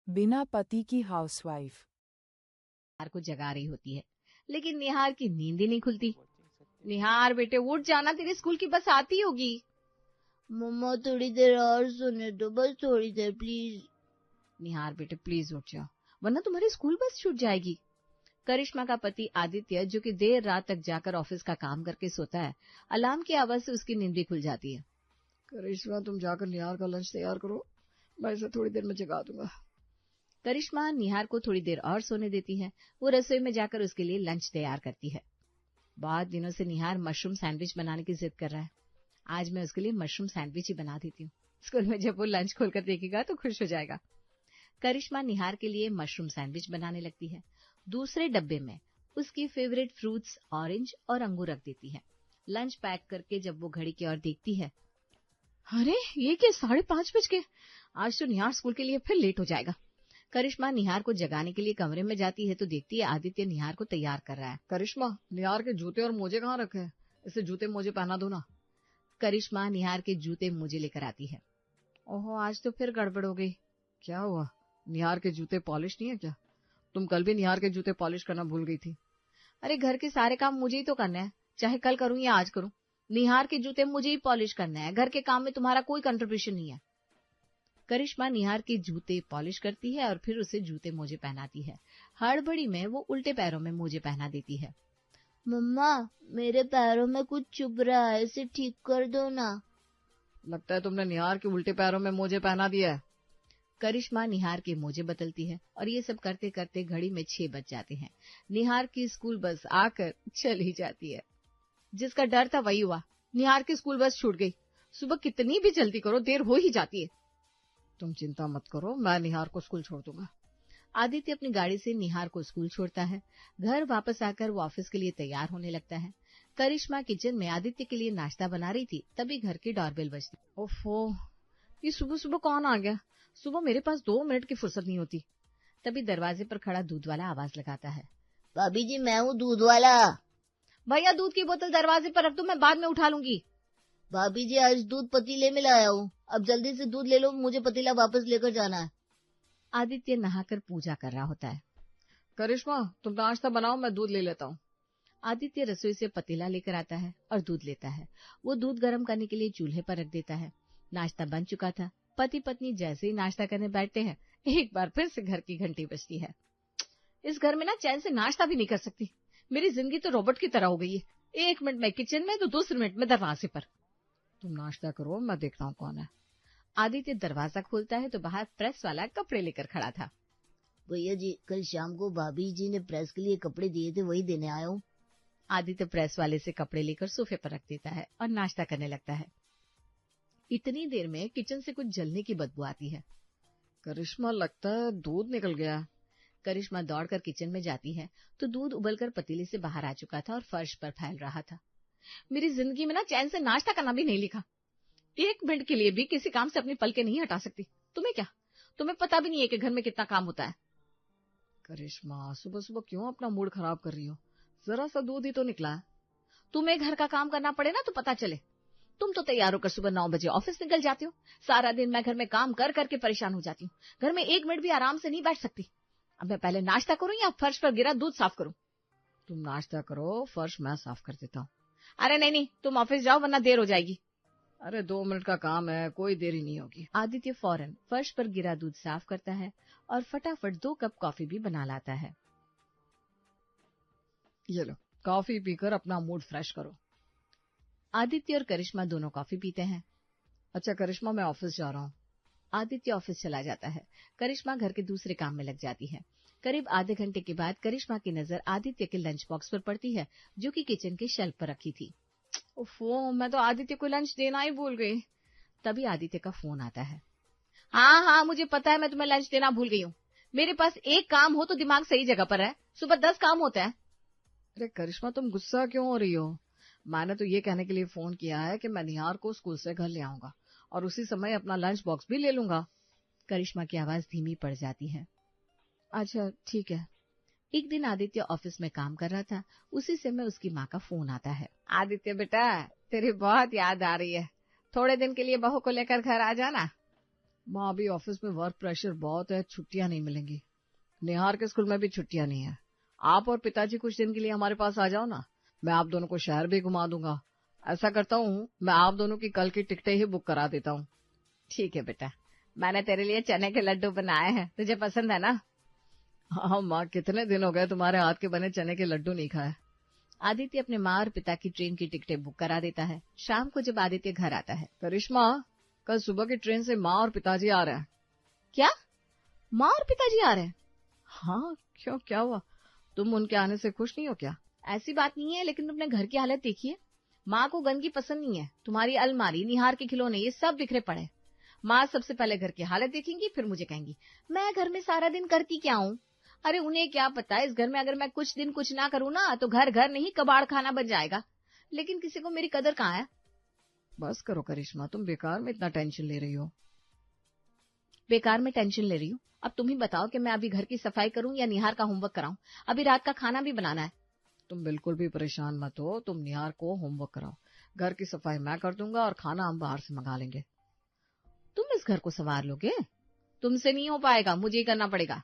बिना पति की हाउसवाइफ। निहार को जगा रही होती है, लेकिन निहार की नींद ही नहीं खुलती। निहार बेटे उठ जाना, तेरे स्कूल की बस आती होगी। मम्मा थोड़ी देर और सोने दो, बस थोड़ी देर प्लीज। निहार बेटे प्लीज उठ जाओ, वरना तुम्हारी स्कूल बस छूट जाएगी। करिश्मा का पति आदित्य, जो कि देर रात तक जाकर ऑफिस का काम करके सोता है, अलार्म की आवाज से उसकी नींद भी खुल जाती है। करिश्मा तुम जाकर निहार का लंच तैयार करो, मैं इसे थोड़ी देर में जगा दूंगा। करिश्मा निहार को थोड़ी देर और सोने देती है। वो रसोई में जाकर उसके लिए लंच तैयार करती है। बहुत दिनों से निहार मशरूम सैंडविच बनाने की जिद कर रहा है। आज मैं उसके लिए मशरूम सैंडविच ही बना देती हूँ। स्कूल में जब वो लंच खोलकर देखेगा तो खुश हो जाएगा। करिश्मा निहार के लिए मशरूम सैंडविच बनाने लगती है। दूसरे डब्बे में उसकी फेवरेट फ्रूट्स ऑरेंज और अंगूर रख देती है। लंच पैक करके जब वो घड़ी की ओर देखती है, अरे ये क्या 5:30 बज गए, आज तो निहार स्कूल के लिए फिर लेट हो जाएगा। करिश्मा निहार को जगाने के लिए कमरे में जाती है तो देखती है आदित्य निहार को तैयार कर रहा है। करिश्मा निहार के जूते और मोजे कहाँ रखे हैं, इसे जूते मोजे पहना दो ना। करिश्मा निहार के जूते मोजे लेकर आती है। ओहो आज तो फिर गड़बड़ हो गई। क्या हुआ, निहार के जूते पॉलिश नहीं है क्या? तुम कल भी निहार के जूते पॉलिश करना भूल गई थी। अरे घर के सारे काम मुझे ही तो करना है, चाहे कल करूं या आज करूं। निहार के जूते मुझे ही पॉलिश करना है, घर के काम में तुम्हारा कोई कंट्रीब्यूशन नहीं है। करिश्मा निहार के जूते पॉलिश करती है और फिर उसे जूते मोजे पहनाती है। हड़बड़ी में वो उल्टे पैरों में मोजे पहना देती है। मम्मा मेरे पैरों में कुछ चुभ रहा है, इसे ठीक कर दो ना। लगता है तुमने निहार के उल्टे पैरों में मोजे पहना दिया है। करिश्मा निहार के मोजे बदलती है और ये सब करते करते घड़ी में 6 बज जाते हैं। निहार की स्कूल बस आकर चली जाती है। जिसका डर था वही हुआ, निहार की स्कूल बस छूट गई। सुबह कितनी भी जल्दी करो देर हो ही जाती है। तुम चिंता मत करो, मैं निहार को स्कूल छोड़ दूंगा। आदित्य अपनी गाड़ी से निहार को स्कूल छोड़ता है। घर वापस आकर वो ऑफिस के लिए तैयार होने लगता है। करिश्मा किचन में आदित्य के लिए नाश्ता बना रही थी, तभी घर की डोरबेल बजती। ओफो, ये सुबह सुबह कौन आ गया? सुबह मेरे पास 2 मिनट की फुर्सत नहीं होती। तभी दरवाजे पर खड़ा दूध वाला आवाज लगाता है। भाभी जी मैं हूँ दूध वाला। भैया दूध की बोतल दरवाजे पर रख दो, मैं बाद में उठा लूंगी। भाभी जी आज दूध पतीले में लाया हूँ, अब जल्दी से दूध ले लो, मुझे पतीला वापस लेकर जाना है। आदित्य नहाकर पूजा कर रहा होता है। करिश्मा तुम नाश्ता बनाओ, मैं दूध ले लेता हूँ। आदित्य रसोई से पतीला लेकर आता है और दूध लेता है। वो दूध गर्म करने के लिए चूल्हे पर रख देता है। नाश्ता बन चुका था। पति पत्नी जैसे ही नाश्ता करने बैठते हैं, एक बार फिर से घर की घंटी बजती है। इस घर में ना चैन से नाश्ता भी नहीं कर सकती। मेरी जिंदगी तो रोबोट की तरह हो गई है। 1 मिनट में किचन में तो दूसरे मिनट में दरवाजे पर। तुम नाश्ता करो, मैं देखता हूँ कौन है। आदित्य दरवाजा खोलता है तो बाहर प्रेस वाला कपड़े लेकर खड़ा था। भैया जी कल शाम को भाभी जी ने प्रेस के लिए कपड़े दिए थे, वही देने आया हूँ। आदित्य प्रेस वाले से कपड़े लेकर सोफे पर रख देता है और नाश्ता करने लगता है। इतनी देर में किचन से कुछ जलने की बदबू आती है। करिश्मा लगता है दूध निकल गया। करिश्मा दौड़कर किचन में जाती है तो दूध उबलकर पतीले से बाहर आ चुका था और फर्श पर फैल रहा था। मेरी जिंदगी में ना चैन से नाश्ता करना भी नहीं लिखा। 1 मिनट के लिए भी किसी काम से अपनी पलकें नहीं हटा सकती। तुम्हें क्या, तुम्हें पता भी नहीं है कि घर में कितना काम होता है। करिश्मा सुबह सुबह क्यों अपना मूड खराब कर रही हो, जरा सा दूध ही तो निकला है। तुम्हें घर का काम करना पड़े ना तो पता चले। तुम तो तैयार होकर सुबह 9 बजे ऑफिस निकल जाती हो। सारा दिन मैं घर में काम कर करके परेशान हो जाती हूँ। घर में 1 मिनट भी आराम से नहीं बैठ सकती। अब मैं पहले नाश्ता करूं या फर्श पर गिरा दूध साफ करूं? तुम नाश्ता करो, फर्श मैं साफ कर देता हूँ। अरे नहीं, तुम ऑफिस जाओ वरना देर हो जाएगी। अरे 2 मिनट का काम है, कोई देरी नहीं होगी। आदित्य फौरन फर्श पर गिरा दूध साफ करता है और फटाफट 2 कप कॉफी भी बना लाता है। ये लो, कॉफी पीकर अपना मूड फ्रेश करो। आदित्य और करिश्मा दोनों कॉफी पीते हैं। अच्छा करिश्मा मैं ऑफिस जा रहा हूँ। आदित्य ऑफिस चला जाता है। करिश्मा घर के दूसरे काम में लग जाती है। करीब आधे घंटे के बाद करिश्मा की नजर आदित्य के लंच बॉक्स पर पड़ती है, जो कि किचन के शेल्फ पर रखी थी। ओफो, मैं तो आदित्य को लंच देना ही भूल गई। तभी आदित्य का फोन आता है। हाँ, मुझे पता है मैं तुम्हें लंच देना भूल गई हूँ। मेरे पास एक काम हो तो दिमाग सही जगह पर है, सुबह 10 काम होता है। अरे करिश्मा तुम गुस्सा क्यों हो रही हो? मैंने तो ये कहने के लिए फोन किया है कि मैं निहार को स्कूल से घर ले आऊंगा और उसी समय अपना लंच बॉक्स भी ले लूंगा। करिश्मा की आवाज धीमी पड़ जाती है। अच्छा ठीक है। एक दिन आदित्य ऑफिस में काम कर रहा था। उसी समय उसकी माँ का फोन आता है। आदित्य बेटा, तेरी बहुत याद आ रही है, थोड़े दिन के लिए बहू को लेकर घर आ जाना। माँ, अभी ऑफिस में वर्क प्रेशर बहुत है, छुट्टियां नहीं मिलेंगी। निहार के स्कूल में भी छुट्टियां नहीं है। आप और पिताजी कुछ दिन के लिए हमारे पास आ जाओ ना, मैं आप दोनों को शहर भी घुमा दूंगा। ऐसा करता हूँ, मैं आप दोनों की कल की टिकटें ही बुक करा देता हूँ। ठीक है बेटा, मैंने तेरे लिए चने के लड्डू बनाए हैं, तुझे पसंद है ना? हाँ माँ, कितने दिन हो गए तुम्हारे हाथ के बने चने के लड्डू नहीं खाए। आदित्य अपने माँ और पिता की ट्रेन की टिकटें बुक करा देता है। शाम को जब आदित्य घर आता है। करिश्मा, कल सुबह की ट्रेन से माँ और पिताजी आ रहे हैं। क्या? माँ और पिताजी आ रहे हैं? हाँ, क्यों, क्या हुआ? तुम उनके आने से खुश नहीं हो क्या? ऐसी बात नहीं है, लेकिन तुमने घर की हालत देखी है। माँ को गंदगी पसंद नहीं है। तुम्हारी अलमारी, निहार के खिलौने, ये सब बिखरे पड़े। माँ सबसे पहले घर की हालत देखेंगी, फिर मुझे कहेंगी मैं घर में सारा दिन करती क्या हूँ। अरे उन्हें क्या पता है, इस घर में अगर मैं कुछ दिन कुछ ना करूँ ना तो घर घर नहीं कबाड़ खाना बन जाएगा। लेकिन किसी को मेरी कदर कहाँ है। बस करो करिश्मा, तुम बेकार में इतना टेंशन ले रही हो। बेकार में टेंशन ले रही हूँ? अब तुम ही बताओ कि मैं अभी घर की सफाई करूँ या निहार का होमवर्क कराऊं। अभी रात का खाना भी बनाना है। तुम बिल्कुल भी परेशान मत हो, तुम निहार को होमवर्क कराओ। घर की सफाई मैं कर दूंगा और खाना हम बाहर से मंगा लेंगे। तुम इस घर को संवार लोगे? तुमसे नहीं हो पाएगा, मुझे ही करना पड़ेगा।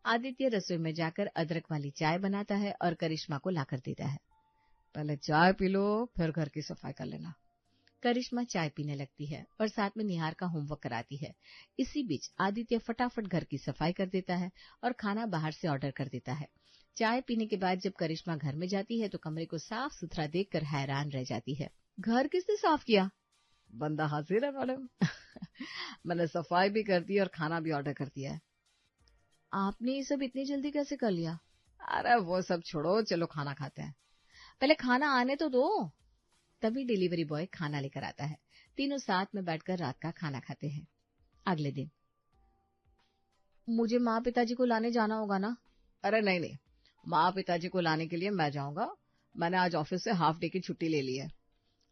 आदित्य रसोई में जाकर अदरक वाली चाय बनाता है और करिश्मा को लाकर देता है। पहले चाय पी लो, फिर घर की सफाई कर लेना। करिश्मा चाय पीने लगती है और साथ में निहार का होमवर्क कराती है। इसी बीच आदित्य फटाफट घर की सफाई कर देता है और खाना बाहर से ऑर्डर कर देता है। चाय पीने के बाद जब करिश्मा घर में जाती है तो कमरे को साफ सुथरा देखकर हैरान रह जाती है। घर किसने साफ किया? बंदा हाजिर है मैडम। मैंने सफाई भी कर दी और खाना भी ऑर्डर कर दिया है। आपने ये सब इतनी जल्दी कैसे कर लिया? अरे वो सब छोड़ो, चलो खाना खाते हैं। पहले खाना आने तो दो। तभी डिलीवरी बॉय खाना लेकर आता है। तीनों साथ में बैठकर रात का खाना खाते हैं। अगले दिन, मुझे माँ पिताजी को लाने जाना होगा ना? अरे नहीं नहीं, माँ पिताजी को लाने के लिए मैं जाऊंगा। मैंने आज ऑफिस से हाफ डे की छुट्टी ले ली है।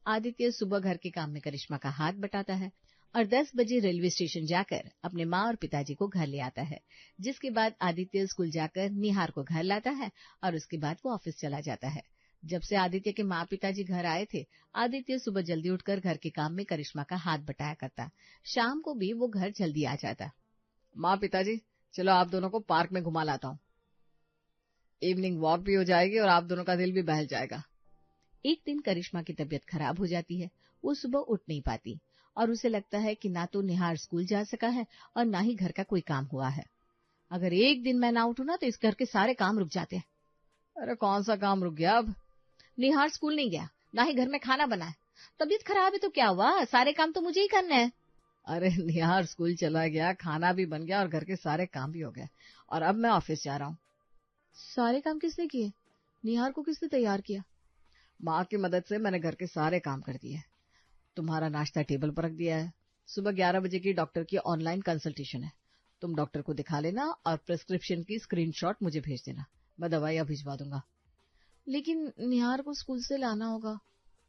आदित्य सुबह घर के काम में करिश्मा का हाथ बटाता है और 10 बजे रेलवे स्टेशन जाकर अपने माँ और पिताजी को घर ले आता है। जिसके बाद आदित्य स्कूल जाकर निहार को घर लाता है और उसके बाद वो ऑफिस चला जाता है। जब से आदित्य के माँ पिताजी घर आए थे, आदित्य सुबह जल्दी उठकर घर के काम में करिश्मा का हाथ बटाया करता। शाम को भी वो घर जल्दी आ जाता। माँ पिताजी, चलो आप दोनों को पार्क में घुमा लाता हूँ। इवनिंग वॉक भी हो जाएगी और आप दोनों का दिल भी बहल जाएगा। एक दिन करिश्मा की तबीयत खराब हो जाती है। वो सुबह उठ नहीं पाती और उसे लगता है कि ना तो निहार स्कूल जा सका है और ना ही घर का कोई काम हुआ है। अगर एक दिन मैं ना उठूं ना तो इस घर के सारे काम रुक जाते हैं। अरे कौन सा काम रुक गया अब? निहार स्कूल नहीं गया, ना ही घर में खाना बना है। तबीयत खराब है तो क्या हुआ, सारे काम तो मुझे ही करने हैं। अरे निहार स्कूल चला गया, खाना भी बन गया और घर के सारे काम भी हो गए और अब मैं ऑफिस जा रहा हूँ। सारे काम किसने किए? निहार को किसने तैयार किया? माँ की मदद से मैंने घर के सारे काम कर दिए। तुम्हारा नाश्ता टेबल पर रख दिया है। सुबह 11 बजे की डॉक्टर की ऑनलाइन कंसल्टेशन है। तुम डॉक्टर को दिखा लेना और प्रिस्क्रिप्शन की स्क्रीनशॉट मुझे भेज देना। मैं दवाइयाँ भिजवा दूंगा। लेकिन निहार को स्कूल से लाना होगा।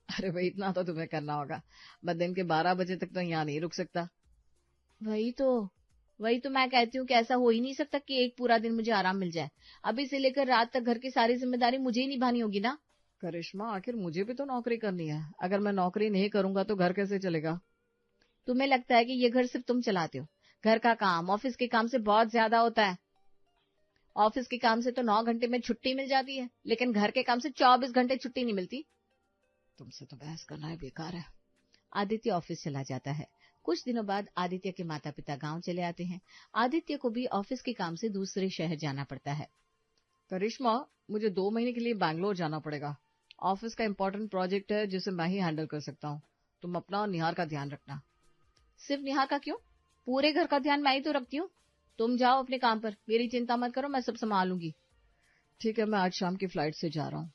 अरे भाई, इतना तो तुम्हें करना होगा। मैं दिन के 12 बजे तक तो यहाँ नहीं रुक सकता। वही तो मैं कहती हूँ कि ऐसा हो ही नहीं सकता कि एक पूरा दिन मुझे आराम मिल जाए। अभी से लेकर रात तक घर की सारी जिम्मेदारी मुझे ही निभानी होगी ना। करिश्मा, आखिर मुझे भी तो नौकरी करनी है। अगर मैं नौकरी नहीं करूंगा तो घर कैसे चलेगा? तुम्हें लगता है कि ये घर सिर्फ तुम चलाते हो? घर का काम ऑफिस के काम से बहुत ज्यादा होता है। ऑफिस के काम से तो 9 घंटे में छुट्टी मिल जाती है, लेकिन घर के काम से 24 घंटे छुट्टी नहीं मिलती। तुमसे तो बहस करना ही बेकार है। आदित्य ऑफिस चला जाता है। कुछ दिनों बाद आदित्य के माता पिता गांव चले आते हैं। आदित्य को भी ऑफिस के काम से दूसरे शहर जाना पड़ता है। करिश्मा, मुझे 2 महीने के लिए बैंगलोर जाना पड़ेगा। ऑफिस का इम्पोर्टेंट प्रोजेक्ट है जिसे मैं ही हैंडल कर सकता हूँ। तुम अपना और निहार का ध्यान रखना। सिर्फ निहार का क्यों? पूरे घर का ध्यान मैं ही तो रखती हूँ। तुम जाओ अपने काम पर, मेरी चिंता मत करो, मैं सब संभालूंगी। ठीक है, मैं आज शाम की फ्लाइट से जा रहा हूँ।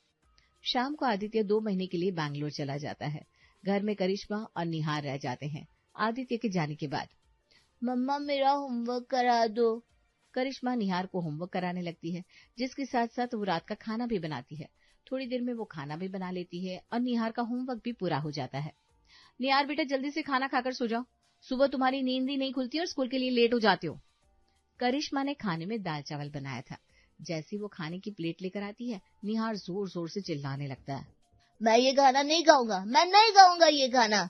शाम को आदित्य 2 महीने के लिए बैंगलोर चला जाता है। घर में करिश्मा और निहार रह जाते हैं। आदित्य के जाने के बाद, मम्मा मेरा होमवर्क करा दो। करिश्मा निहार को होमवर्क कराने लगती है, जिसके साथ साथ वो रात का खाना भी बनाती है। थोड़ी देर में वो खाना भी बना लेती है और निहार का होमवर्क भी पूरा हो जाता है। निहार बेटा, जल्दी से खाना खाकर सो जाओ, सुबह तुम्हारी नींद ही नहीं खुलती और स्कूल के लिए लेट हो जाते हो। करिश्मा ने खाने में दाल चावल बनाया था। जैसी वो खाने की प्लेट लेकर आती है, निहार जोर जोर से चिल्लाने लगता है, मैं ये खाना नहीं खाऊंगा, मैं नहीं खाऊंगा ये खाना।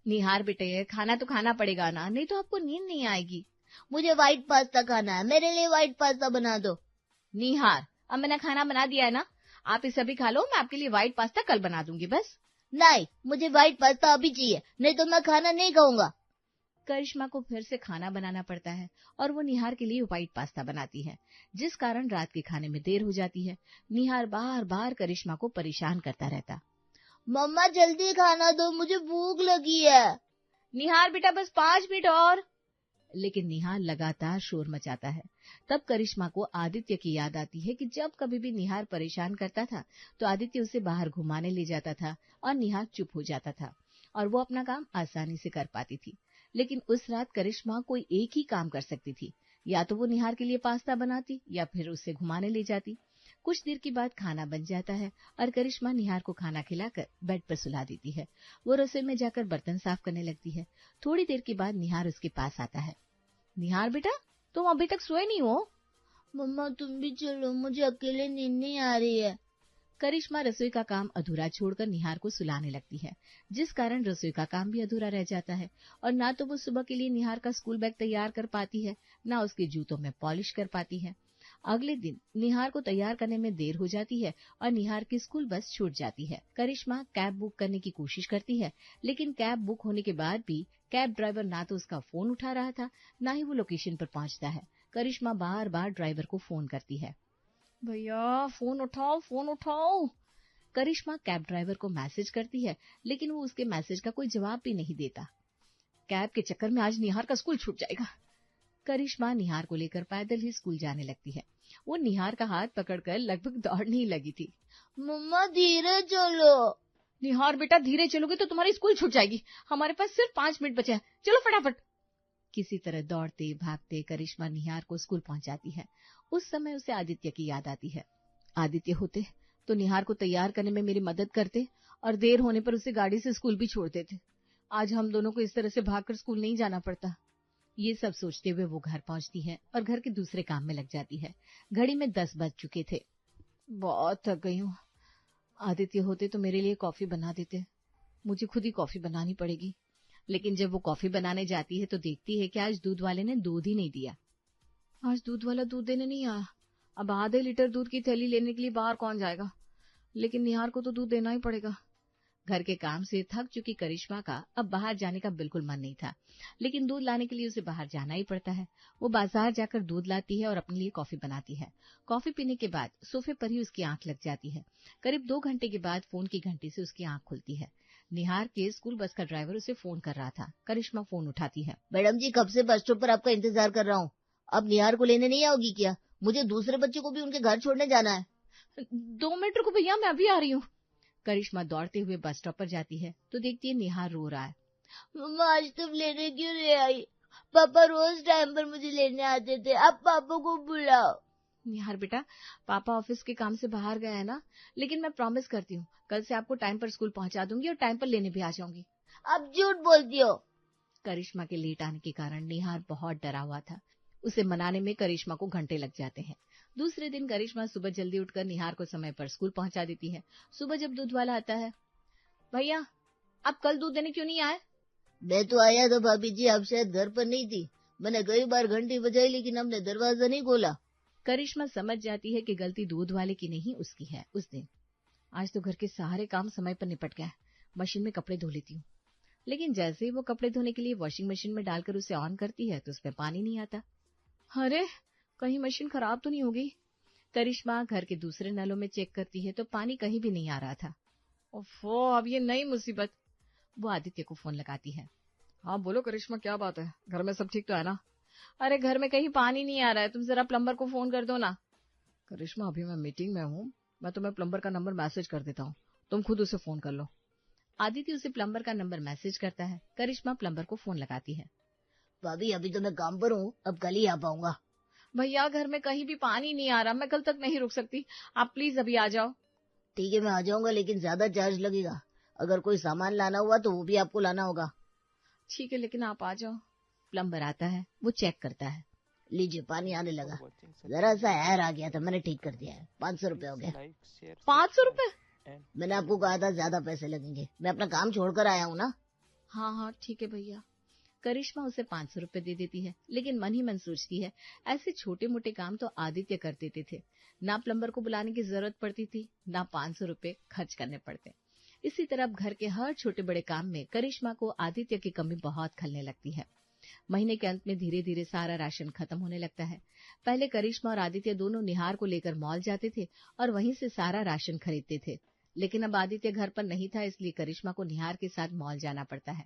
निहार बेटे, खाना तो खाना पड़ेगा ना, नहीं तो आपको नींद नहीं आएगी। मुझे व्हाइट पास्ता खाना है, मेरे लिए व्हाइट पास्ता बना दो। निहार, अब मैंने खाना बना दिया है ना, आप इसे अभी खा लो, मैं आपके लिए व्हाइट पास्ता कल बना दूंगी बस। नहीं, मुझे व्हाइट पास्ता अभी चाहिए, नहीं तो मैं खाना नहीं खाऊंगा। करिश्मा को फिर से खाना बनाना पड़ता है और वो निहार के लिए व्हाइट पास्ता बनाती है, जिस कारण रात के खाने में देर हो जाती है। निहार बार बार करिश्मा को परेशान करता रहता। मम्मा जल्दी खाना दो, मुझे भूख लगी है। निहार बेटा बस 5 मिनट और। लेकिन निहार लगातार शोर मचाता है। तब करिश्मा को आदित्य की याद आती है कि जब कभी भी निहार परेशान करता था तो आदित्य उसे बाहर घुमाने ले जाता था और निहार चुप हो जाता था और वो अपना काम आसानी से कर पाती थी। लेकिन उस रात करिश्मा कोई एक ही काम कर सकती थी, या तो वो निहार के लिए पास्ता बनाती या फिर उसे घुमाने ले जाती। कुछ देर के बाद खाना बन जाता है और करिश्मा निहार को खाना खिलाकर बेड पर सुला देती है। वो रसोई में जाकर बर्तन साफ करने लगती है। थोड़ी देर के बाद निहार उसके पास आता है। निहार बेटा, तुम अभी तक सोए नहीं हो? मम्मा तुम भी चलो, मुझे अकेले नींद नहीं आ रही है। करिश्मा रसोई का काम अधूरा छोड़कर निहार को सुलाने लगती है, जिस कारण रसोई का काम भी अधूरा रह जाता है और ना तो वो सुबह के लिए निहार का स्कूल बैग तैयार कर पाती है, ना उसके जूतों में पॉलिश कर पाती है। अगले दिन निहार को तैयार करने में देर हो जाती है और निहार की स्कूल बस छूट जाती है। करिश्मा कैब बुक करने की कोशिश करती है, लेकिन कैब बुक होने के बाद भी कैब ड्राइवर ना तो उसका फोन उठा रहा था, ना ही वो लोकेशन पर पहुंचता है। करिश्मा बार बार ड्राइवर को फोन करती है। भैया फोन उठाओ, फोन उठाओ। करिश्मा कैब ड्राइवर को मैसेज करती है, लेकिन वो उसके मैसेज का कोई जवाब भी नहीं देता। कैब के चक्कर में आज निहार का स्कूल छूट जाएगा। करिश्मा निहार को लेकर पैदल ही स्कूल जाने लगती है। वो निहार का हाथ पकड़कर लगभग दौड़ने ही लगी थी। मम्मा धीरे चलो। निहार बेटा, धीरे चलोगे तो तुम्हारी स्कूल छूट जाएगी, हमारे पास सिर्फ 5 मिनट बचे हैं, चलो फटाफट। किसी तरह दौड़ते भागते करिश्मा निहार को स्कूल पहुंचाती है। उस समय उसे आदित्य की याद आती है। आदित्य होते तो निहार को तैयार करने में मेरी मदद करते और देर होने पर उसे गाड़ी से स्कूल भी छोड़ देते। आज हम दोनों को इस तरह से भागकर स्कूल नहीं जाना पड़ता। ये सब सोचते हुए वो घर पहुंचती है और घर के दूसरे काम में लग जाती है। घड़ी में 10 बज चुके थे। बहुत थक गई हूँ। आदित्य होते तो मेरे लिए कॉफी बना देते, मुझे खुद ही कॉफी बनानी पड़ेगी। लेकिन जब वो कॉफी बनाने जाती है तो देखती है कि आज दूध वाले ने दूध ही नहीं दिया। आज दूध वाला दूध देने नहीं आया। अब आधे लीटर दूध की थैली लेने के लिए बाहर कौन जाएगा, लेकिन निहार को तो दूध देना ही पड़ेगा। घर के काम से थक चुकी करिश्मा का अब बाहर जाने का बिल्कुल मन नहीं था, लेकिन दूध लाने के लिए उसे बाहर जाना ही पड़ता है। वो बाजार जाकर दूध लाती है और अपने लिए कॉफी बनाती है। कॉफी पीने के बाद सोफे पर ही उसकी आंख लग जाती है। करीब 2 घंटे के बाद फोन की घंटी से उसकी आंख खुलती है। निहार के स्कूल बस का ड्राइवर उसे फोन कर रहा था। करिश्मा फोन उठाती है। मैडम जी, कब से बस स्टॉप पर आपका इंतजार कर रहा हूँ। अब निहार को लेने नहीं आओगी क्या? मुझे दूसरे बच्चे को भी उनके घर छोड़ने जाना है। 2 मिनट रुको भैया, मैं अभी आ रही हूँ। करिश्मा दौड़ते हुए बस स्टॉप पर जाती है तो देखती है निहार रो रहा है। मम्मा आज तुम लेने क्यों नहीं आई? पापा रोज टाइम पर मुझे लेने आते थे, अब पापा को बुलाओ। निहार बेटा, पापा ऑफिस के काम से बाहर गए हैं ना, लेकिन मैं प्रॉमिस करती हूँ कल से आपको टाइम पर स्कूल पहुंचा दूंगी और टाइम पर लेने भी आ जाऊंगी। अब झूठ बोलती हो। करिश्मा के लेट आने के कारण निहार बहुत डरा हुआ था। उसे मनाने में करिश्मा को घंटे लग जाते हैं। दूसरे दिन करिश्मा सुबह जल्दी उठकर निहार को समय पर स्कूल पहुंचा देती है। सुबह जब दूध वाला आता है, भैया आप कल दूध देने क्यों नहीं आए? मैं तो आया था भाभी जी, आप शायद घर पर नहीं थी। मैंने कई बार घंटी बजाई लेकिन हमने दरवाजा नहीं खोला। करिश्मा समझ जाती है कि गलती दूध वाले की नहीं उसकी है। उस दिन आज तो घर के सारे काम समय पर निपट गए। मशीन में कपड़े धो लेती हूँ। लेकिन जैसे ही वो कपड़े धोने के लिए वॉशिंग मशीन में डालकर उसे ऑन करती है तो उसमें पानी नहीं आता। अरे कहीं मशीन खराब तो नहीं हो गई? करिश्मा घर के दूसरे नलों में चेक करती है तो पानी कहीं भी नहीं आ रहा था। ओफो, अब ये नई मुसीबत। वो आदित्य को फोन लगाती है। हाँ बोलो करिश्मा, क्या बात है? घर में सब ठीक तो है ना? अरे घर में कहीं पानी नहीं आ रहा है, तुम जरा प्लम्बर को फोन कर दो ना। करिश्मा अभी मैं मीटिंग में हूँ, मैं तुम्हें प्लम्बर का नंबर मैसेज कर देता हूँ, तुम खुद उसे फोन कर लो। आदित्य उसे प्लम्बर का नंबर मैसेज करता है। करिश्मा प्लम्बर को फोन लगाती है। भाभी अभी तो मैं काम पर हूँ, अब कल ही आ पाऊंगा। भैया घर में कहीं भी पानी नहीं आ रहा, मैं कल तक नहीं रुक सकती, आप प्लीज अभी आ जाओ। ठीक है मैं आ जाऊंगा, लेकिन ज्यादा चार्ज लगेगा। अगर कोई सामान लाना हुआ तो वो भी आपको लाना होगा। ठीक है, लेकिन आप आ जाओ। प्लम्बर आता है, वो चेक करता है। लीजिए पानी आने लगा, जरा सा एयर आ गया था, मैंने ठीक कर दिया है। 500 रुपए हो गया। 500 रुपए? मैंने आपको कहा था ज्यादा पैसे लगेंगे, मैं अपना काम छोड़कर आया हूँ ना। हाँ हाँ ठीक है भैया। करिश्मा उसे 500 रुपए दे देती है, लेकिन मन ही मन सोचती है ऐसे छोटे मोटे काम तो आदित्य कर देते थे, ना प्लम्बर को बुलाने की जरूरत पड़ती थी, ना 500 रुपए खर्च करने पड़ते। इसी तरह अब घर के हर छोटे बड़े काम में करिश्मा को आदित्य की कमी बहुत खलने लगती है। महीने के अंत में धीरे धीरे सारा राशन खत्म होने लगता है। पहले करिश्मा और आदित्य दोनों निहार को लेकर मॉल जाते थे और वहीं से सारा राशन खरीदते थे, लेकिन अब आदित्य घर पर नहीं था, इसलिए करिश्मा को निहार के साथ मॉल जाना पड़ता है।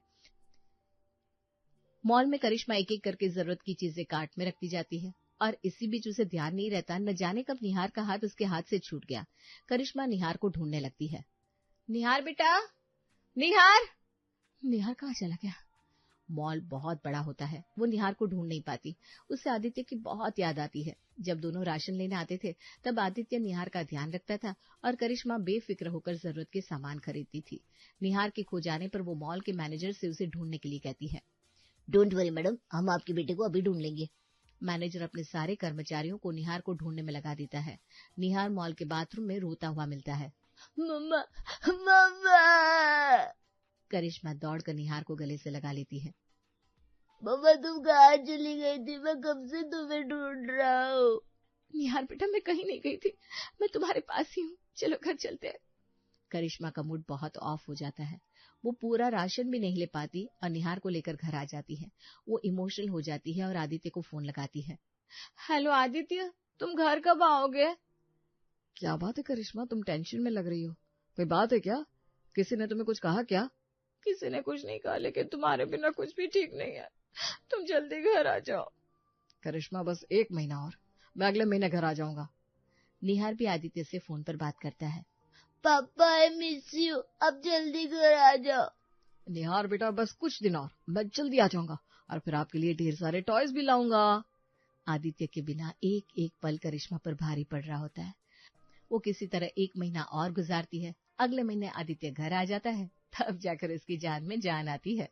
मॉल में करिश्मा एक एक करके जरूरत की चीजें कार्ट में रखती जाती है और इसी बीच उसे ध्यान नहीं रहता, न जाने कब निहार का हाथ उसके हाथ से छूट गया। करिश्मा निहार को ढूंढने लगती है। निहार बेटा, निहार। निहार कहाँ चला गया? मॉल बहुत बड़ा होता है, वो निहार को ढूंढ नहीं पाती। उसे आदित्य की बहुत याद आती है। जब दोनों राशन लेने आते थे तब आदित्य निहार का ध्यान रखता था और करिश्मा बेफिक्र होकर जरूरत के सामान खरीदती थी। निहार के खो जाने पर वो मॉल के मैनेजर से उसे ढूंढने के लिए कहती है। डोंट वरी मैडम, हम आपके बेटे को अभी ढूंढ लेंगे। मैनेजर अपने सारे कर्मचारियों को निहार को ढूंढने में लगा देता है। निहार मॉल के बाथरूम में रोता हुआ मिलता है। मम्मा, मम्मा। करिश्मा दौड़कर निहार को गले से लगा लेती है। मम्मा तुम कहाँ चली गई थी? मैं कब से तुम्हें ढूंढ रहा हूँ। निहार बेटा, मैं कहीं नहीं गई थी, मैं तुम्हारे पास ही हूँ, चलो घर चलते हैं। करिश्मा का मूड बहुत ऑफ हो जाता है। वो पूरा राशन भी नहीं ले पाती और निहार को लेकर घर आ जाती है। वो इमोशनल हो जाती है और आदित्य को फोन लगाती है। हेलो आदित्य, तुम घर कब आओगे? क्या बात है करिश्मा, तुम टेंशन में लग रही हो? कोई बात है क्या? किसी ने तुम्हें कुछ कहा क्या? किसी ने कुछ नहीं कहा, लेकिन तुम्हारे बिना कुछ भी ठीक नहीं है। तुम जल्दी घर आ जाओ। करिश्मा बस 1 महीना और, मैं अगले महीने घर आ जाऊंगा। निहार भी आदित्य से फोन पर बात करता है। पापा आई मिस यू, अब जल्दी घर आ जाओ। निहार बेटा बस कुछ दिन और, मैं जल्दी आ जाऊंगा और फिर आपके लिए ढेर सारे टॉयज भी लाऊंगा। आदित्य के बिना एक एक पल करिश्मा पर भारी पड़ रहा होता है। वो किसी तरह 1 महीना और गुजारती है। अगले महीने आदित्य घर आ जाता है, तब जाकर उसकी जान में जान आती है।